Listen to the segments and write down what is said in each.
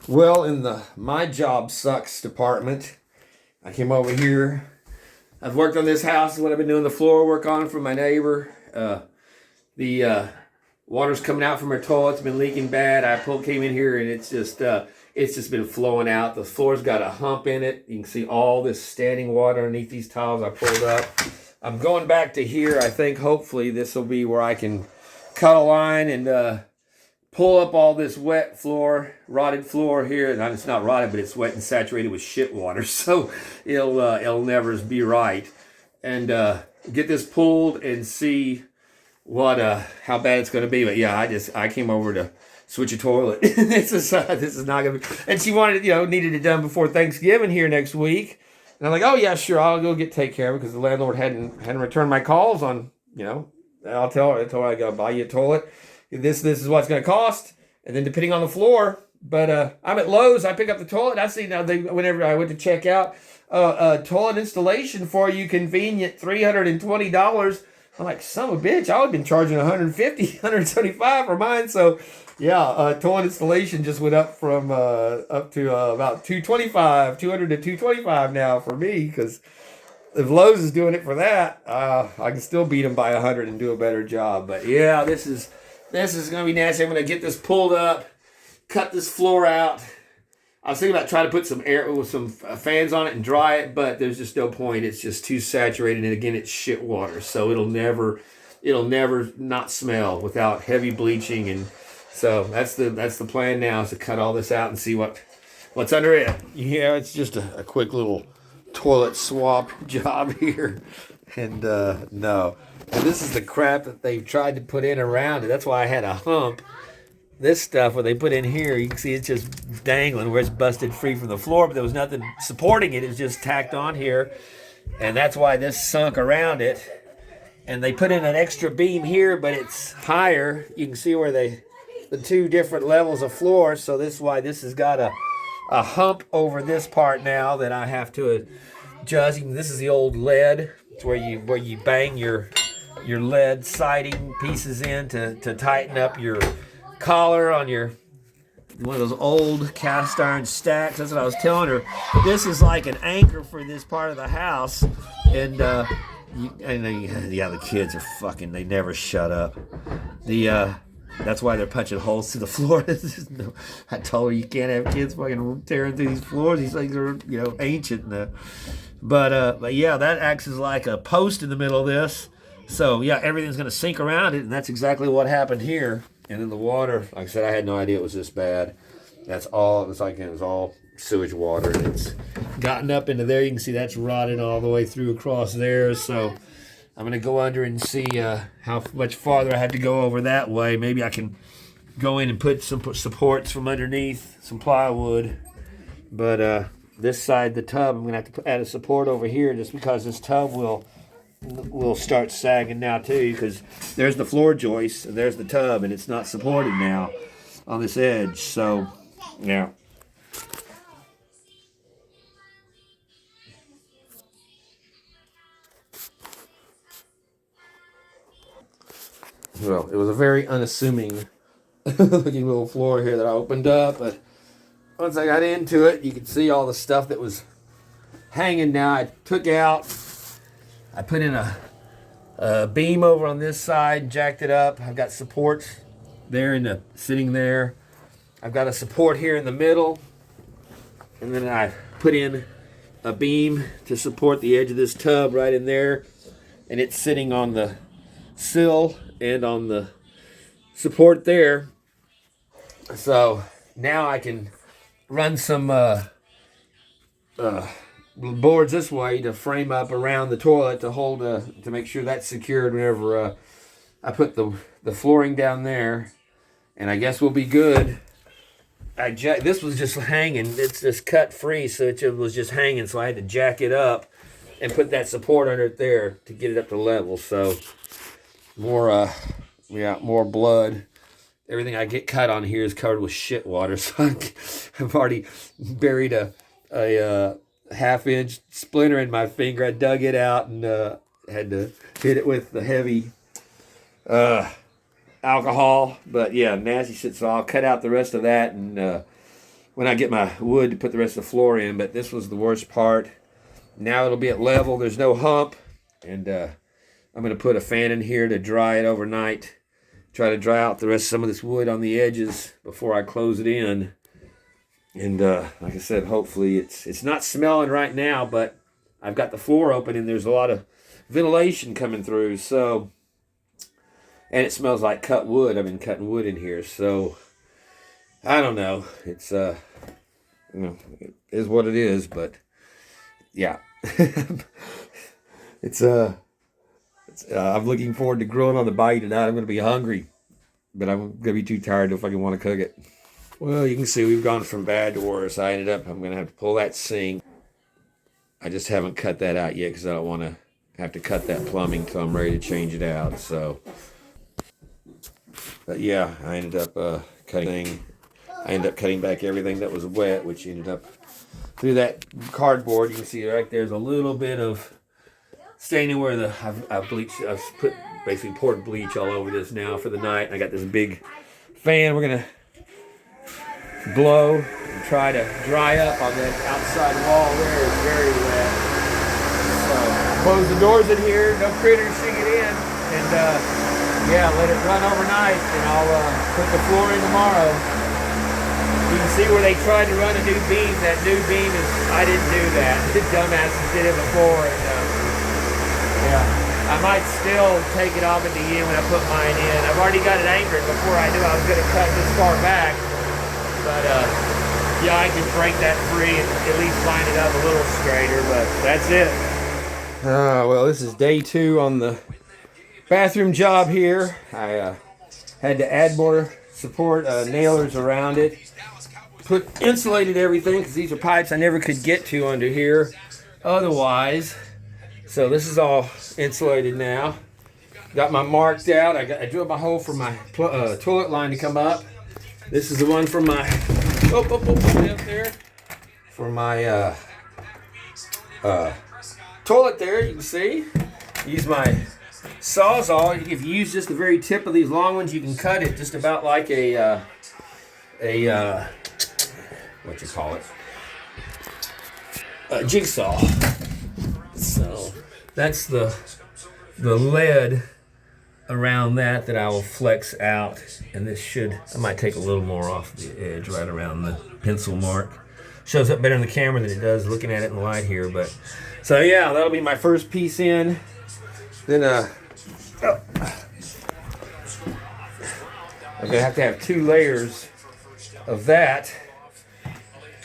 Well, in the my job sucks department, I came over here. I've worked on this house. Is what I've been doing the floor work on for my neighbor. The water's coming out from her toilet. It's been leaking bad. Came in here and it's just been flowing out. The floor's got a hump in it. You can see all this standing water underneath these tiles I pulled up. I'm going back to here. I think hopefully this will be where I can cut a line and pull up all this wet floor, rotted floor here. And it's not rotted, but it's wet and saturated with shit water. So it'll never be right. And get this pulled and see what how bad it's going to be. But yeah, I came over to switch a toilet. This is not going to be. And she wanted needed it done before Thanksgiving here next week. And I'm like, oh yeah, sure, I'll go take care of it because the landlord hadn't returned my calls on. I told her I got to buy you a toilet. This is what it's going to cost, and then depending on the floor. But I'm at Lowe's. I pick up the toilet. I see now whenever I went to check out toilet installation for you, convenient $320. I'm like, son of a bitch, I would have been charging $150, $175 for mine. So yeah, toilet installation just went up from up to about $225, $200 to $225 now for me, because if Lowe's is doing it for that, I can still beat them by $100 and do a better job. But yeah, this is going to be nasty. I'm going to get this pulled up, cut this floor out. I was thinking about trying to put some air with some fans on it and dry it, but there's just no point. It's just too saturated, and again, it's shit water, so it'll never not smell without heavy bleaching. And so that's the plan now, is to cut all this out and see what's under it. Yeah, it's just a quick little toilet swap job here, and no. And this is the crap that they've tried to put in around it. That's why I had a hump. This stuff, what they put in here, you can see it's just dangling where it's busted free from the floor, but there was nothing supporting it. It was just tacked on here. And that's why this sunk around it. And they put in an extra beam here, but it's higher. You can see where the two different levels of floor. So this is why this has got a hump over this part now that I have to adjust. This is the old lead. It's where you bang your lead siding pieces in to tighten up your collar on one of those old cast iron stacks. That's what I was telling her. This is like an anchor for this part of the house. And the kids are fucking, they never shut up. That's why they're punching holes through the floor. I told her you can't have kids fucking tearing through these floors. These things are ancient. But yeah, that acts as like a post in the middle of this. So yeah, everything's going to sink around it, and that's exactly what happened here. And then the water, like I said, I had no idea it was this bad. That's all, it was all sewage water. And it's gotten up into there. You can see that's rotted all the way through across there. So I'm going to go under and see how much farther I had to go over that way. Maybe I can go in and put some supports from underneath, some plywood. But this side, the tub, I'm going to have to add a support over here just because this tub will start sagging now too, because there's the floor joist and there's the tub, and it's not supported now on this edge. So yeah, well, it was a very unassuming looking little floor here that I opened up, but once I got into it, you could see all the stuff that was hanging. Now I took out, I put in a beam over on this side, jacked it up. I've got supports there sitting there. I've got a support here in the middle, and then I put in a beam to support the edge of this tub right in there, and it's sitting on the sill and on the support there. So now I can run some boards this way to frame up around the toilet to hold to make sure that's secured whenever I put the flooring down there, and I guess we'll be good. This was just hanging. It's just cut free, so it was just hanging. So I had to jack it up and put that support under it there to get it up to level. So more blood. Everything I get cut on here is covered with shit water. So I've already buried a half-inch splinter in my finger. I dug it out and had to hit it with the heavy alcohol. But yeah, nasty shit. So I'll cut out the rest of that and when I get my wood to put the rest of the floor in. But this was the worst part. Now it'll be at level. There's no hump. And I'm going to put a fan in here to dry it overnight. Try to dry out the rest of some of this wood on the edges before I close it in. And like I said, hopefully it's not smelling right now, but I've got the floor open and there's a lot of ventilation coming through. So, and it smells like cut wood. I've been cutting wood in here. So, I don't know. It's, it is what it is, but yeah. I'm looking forward to grilling on the Bayou tonight. I'm going to be hungry, but I'm going to be too tired to fucking want to cook it. Well, you can see we've gone from bad to worse. I'm going to have to pull that sink. I just haven't cut that out yet because I don't want to have to cut that plumbing until I'm ready to change it out. So, but yeah, I ended up cutting back everything that was wet, which ended up through that cardboard. You can see right there's a little bit of staining where I've basically poured bleach all over this now for the night. I got this big fan. We're going to blow and try to dry up on that outside wall there. It's very wet. So close the doors in here, no critters should get in, and yeah, let it run overnight, and I'll put the floor in tomorrow. You can see where they tried to run a new beam. That new beam I didn't do that. The dumbasses did it before, and yeah, I might still take it off at the end when I put mine in. I've already got it anchored before I knew I was going to cut this far back. But, yeah, I can break that free and at least line it up a little straighter, but that's it. Well, this is day 2 on the bathroom job here. I had to add more support nailers around it. Insulated everything, because these are pipes I never could get to under here otherwise. So this is all insulated now. Got my marked out. I drilled my hole for my toilet line to come up. This is the one for my up there for my toilet there. You can see. Use my sawzall. If you use just the very tip of these long ones, you can cut it just about like a what you call it, a jigsaw. So that's the lead around that I will flex out, and this I might take a little more off the edge right around the pencil mark. Shows up better in the camera than it does looking at it in the light here, but so yeah, that'll be my first piece in. Then I'm gonna have to have 2 layers of that.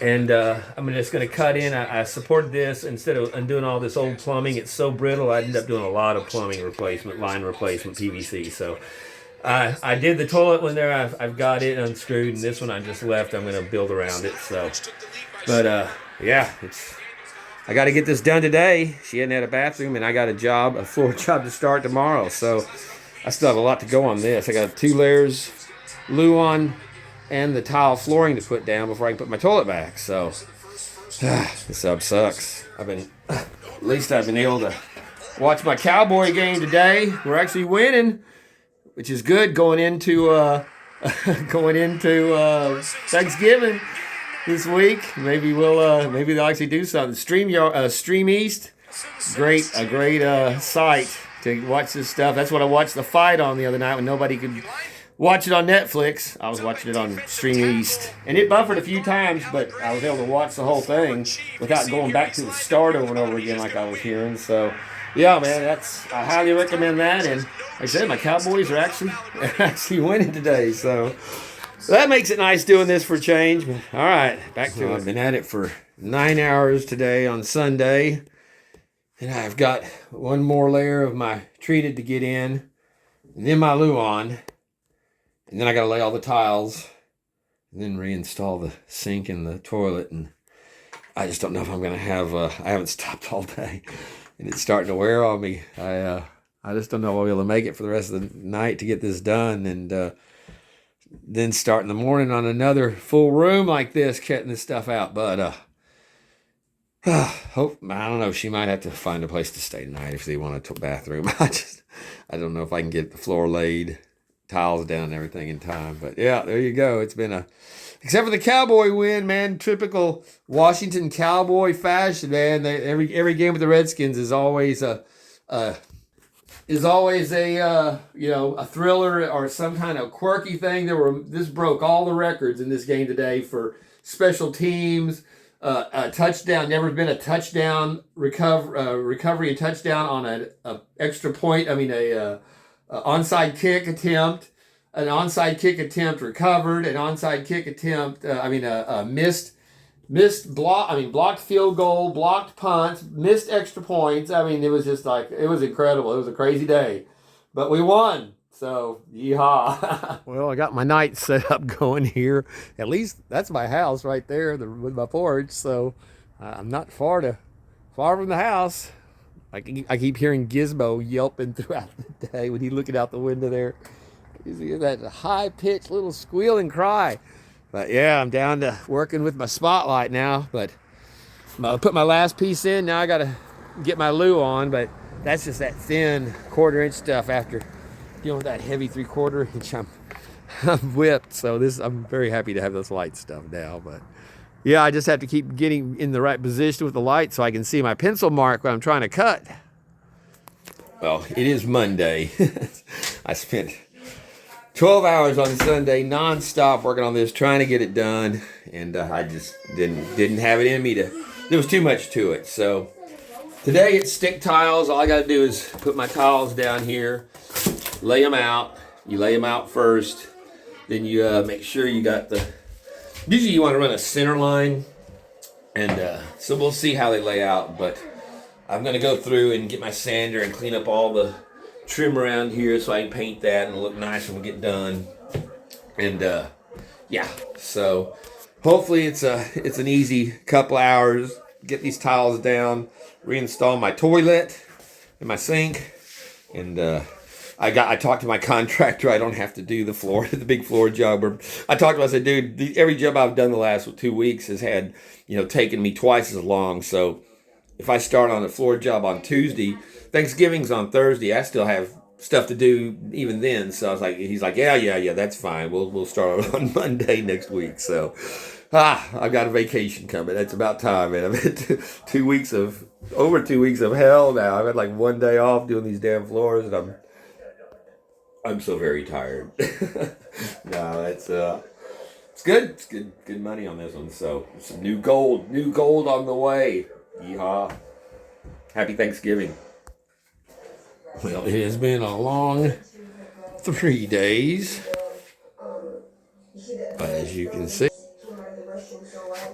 And I'm just going to cut in. I supported this instead of undoing all this old plumbing. It's so brittle, I ended up doing a lot of plumbing replacement, line replacement, PVC. So I did the toilet one there. I've got it unscrewed, and this one I just left. I'm going to build around it. So, but yeah, I got to get this done today. She hadn't had a bathroom, and I got a floor job to start tomorrow. So I still have a lot to go on this. I got 2 layers, Luan, and the tile flooring to put down before I can put my toilet back. So this sub sucks. At least I've been able to watch my Cowboy game today. We're actually winning, which is good going into Thanksgiving this week. Maybe they'll actually do something. Stream East, a great site to watch this stuff. That's what I watched the fight on the other night when nobody could watch it on Netflix. I was watching it on Stream East, and it buffered a few times, but I was able to watch the whole thing without going back to the start over and over again like I was hearing. So yeah, man, I highly recommend that. And like I said, my Cowboys are actually winning today, so that makes it nice doing this for a change. But, all right, back to it. I've been at it for 9 hours today on Sunday, and I've got 1 more layer of my treated to get in, and then my Luan. And then I got to lay all the tiles and then reinstall the sink and the toilet. And I just don't know if I'm going to have, I haven't stopped all day and it's starting to wear on me. I just don't know if I'll be able to make it for the rest of the night to get this done. And then start in the morning on another full room like this, cutting this stuff out. But I don't know. She might have to find a place to stay tonight if they want a bathroom. I don't know if I can get the floor laid tiles down and everything in time. But yeah, there you go. It's been except for the Cowboy win, man. Typical Washington Cowboy fashion, man. Every game with the Redskins is always a a thriller or some kind of quirky thing. This broke all the records in this game today for special teams. A touchdown. Never been a touchdown recovery and touchdown on a extra point. I mean a onside kick attempt. An onside kick attempt recovered. An onside kick attempt. A blocked field goal, blocked punts, missed extra points. I mean, it was just like, it was incredible. It was a crazy day, but we won. So, yeehaw. Well, I got my night set up going here. At least that's my house right there with my porch. So, I'm not far from the house. I keep hearing Gizmo yelping throughout the day when he's looking out the window there. You see that high-pitched little squealing cry. But yeah, I'm down to working with my spotlight now. But I put my last piece in. Now I got to get my loo on. But that's just that thin 1/4 inch stuff after dealing with that heavy 3/4 inch. I'm whipped. So I'm very happy to have this light stuff now. But yeah, I just have to keep getting in the right position with the light so I can see my pencil mark when I'm trying to cut. Well, it is Monday. I spent 12 hours on Sunday, non-stop working on this, trying to get it done, and I just didn't have it in me there was too much to it. So today it's stick tiles. All I got to do is put my tiles down here, lay them out. You lay them out first, then you make sure you got usually you want to run a center line, and so we'll see how they lay out, but I'm going to go through and get my sander and clean up all the trim around here so I can paint that and look nice when we get done. And yeah, so hopefully it's an easy couple hours. Get these tiles down, reinstall my toilet and my sink, and I talked to my contractor. I don't have to do the big floor job. I talked to him. I said, dude, every job I've done the last 2 weeks has had taken me twice as long. So if I start on a floor job on Tuesday, Thanksgiving's on Thursday, I still have stuff to do even then. So I was like, he's like, yeah, that's fine. We'll start on Monday next week. So, I've got a vacation coming. That's about time, man. I've had over 2 weeks of hell now. I've had like 1 day off doing these damn floors, and I'm so very tired. No, it's good. It's good money on this one. So some new gold on the way. Yeehaw. Happy Thanksgiving. Well, it has been a long 3 days, but as you can see,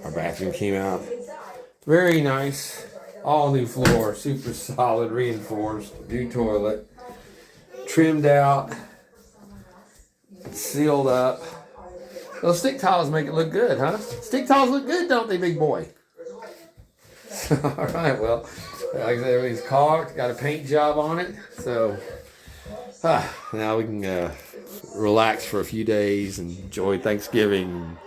our bathroom came out very nice. All new floor, super solid, reinforced, new toilet, trimmed out, sealed up. Those stick tiles make it look good, huh? Stick tiles look good, don't they, big boy? All right, well, like I said, everything's caulked, got a paint job on it, so now we can relax for a few days and enjoy Thanksgiving.